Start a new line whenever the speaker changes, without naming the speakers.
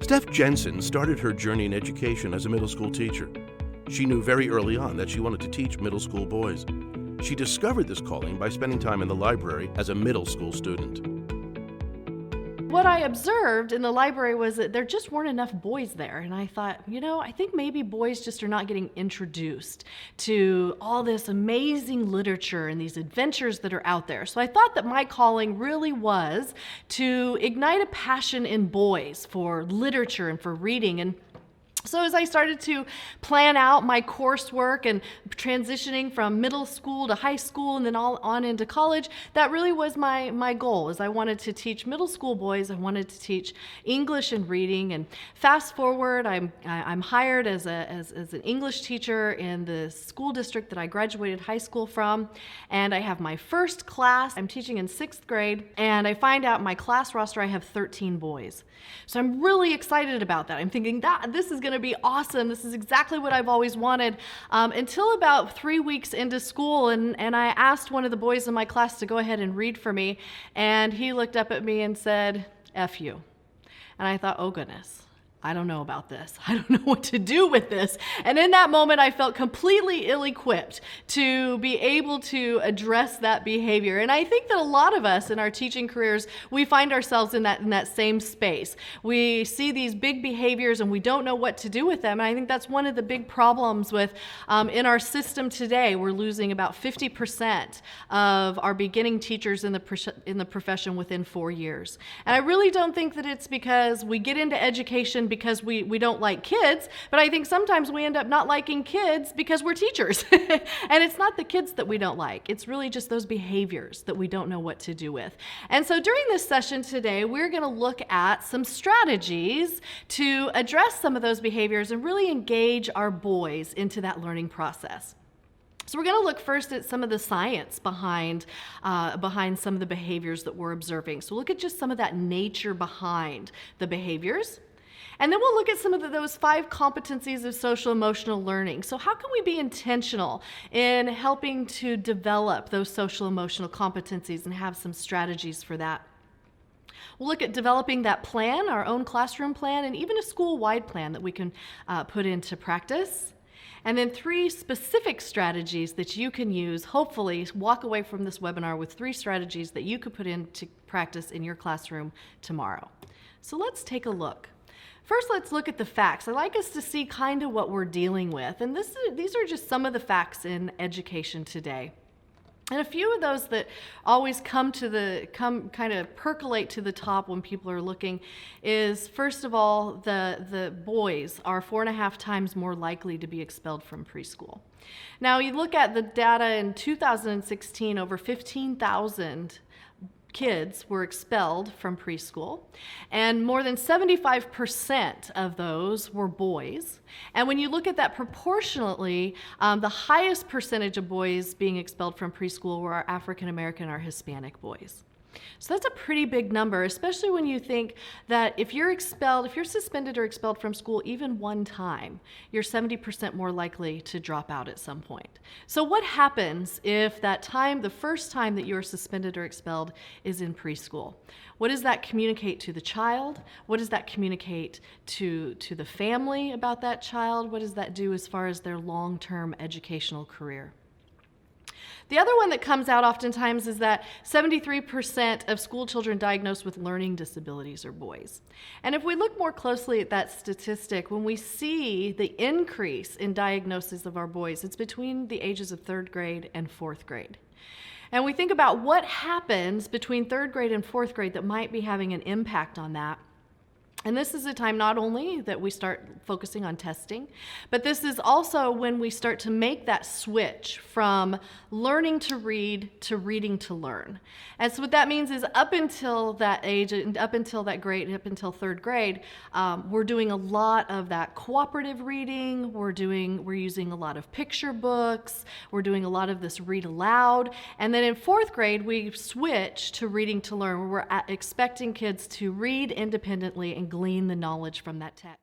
Steph Jensen started her journey in education as a middle school teacher. She knew very early on that she wanted to teach middle school boys. She discovered this calling by spending time in the library as a middle school student.
What I observed in the library was that there just weren't enough boys there. And I thought, I think maybe boys just are not getting introduced to all this amazing literature and these adventures that are out there. So I thought that my calling really was to ignite a passion in boys for literature and for reading. And so as I started to plan out my coursework and transitioning from middle school to high school and then all on into college, that really was my goal. Is I wanted to teach middle school boys. I wanted to teach English and reading. And fast forward, I'm hired as an English teacher in the school district that I graduated high school from, and I have my first class. I'm teaching in 6th grade, and I find out my class roster I have 13 boys. So I'm really excited about that. I'm thinking that this is going to be awesome. This is exactly what I've always wanted. Until about 3 weeks into school, and I asked one of the boys in my class to go ahead and read for me, and he looked up at me and said, "F you." And I thought, oh goodness, I don't know about this. I don't know what to do with this. And in that moment, I felt completely ill-equipped to be able to address that behavior. And I think that a lot of us in our teaching careers, we find ourselves in that same space. We see these big behaviors and we don't know what to do with them. And I think that's one of the big problems with in our system today. We're losing about 50% of our beginning teachers in the profession within 4 years. And I really don't think that it's because we get into education because we don't like kids, but I think sometimes we end up not liking kids because we're teachers. And it's not the kids that we don't like. It's really just those behaviors that we don't know what to do with. And so during this session today, we're going to look at some strategies to address some of those behaviors and really engage our boys into that learning process. So we're going to look first at some of the science behind some of the behaviors that we're observing. So look at just some of that nature behind the behaviors. And then we'll look at some of those 5 competencies of social emotional learning. So how can we be intentional in helping to develop those social emotional competencies and have some strategies for that? We'll look at developing that plan, our own classroom plan, and even a school-wide plan that we can put into practice. And then 3 specific strategies that you can use, hopefully walk away from this webinar with 3 strategies that you could put into practice in your classroom tomorrow. So let's take a look. First, let's look at the facts. I'd like us to see kind of what we're dealing with. And these are just some of the facts in education today. And a few of those that always come kind of percolate to the top when people are looking is, first of all, the boys are 4.5 times more likely to be expelled from preschool. Now, you look at the data in 2016, over 15,000 kids were expelled from preschool, and more than 75% of those were boys. And when you look at that proportionately, the highest percentage of boys being expelled from preschool were our African American or Hispanic boys. So that's a pretty big number, especially when you think that if you're suspended or expelled from school even one time, you're 70% more likely to drop out at some point. So what happens if the first time that you're suspended or expelled is in preschool? What does that communicate to the child? What does that communicate to the family about that child? What does that do as far as their long-term educational career? The other one that comes out oftentimes is that 73% of school children diagnosed with learning disabilities are boys. And if we look more closely at that statistic, when we see the increase in diagnosis of our boys, it's between the ages of 3rd grade and 4th grade. And we think about what happens between 3rd grade and 4th grade that might be having an impact on that. And this is a time not only that we start focusing on testing, but this is also when we start to make that switch from learning to read to reading to learn. And so what that means is up until that age, up until 3rd grade, we're doing a lot of that cooperative reading, we're using a lot of picture books, we're doing a lot of this read aloud, and then in 4th grade we switch to reading to learn, where we're expecting kids to read independently and glean the knowledge from that text.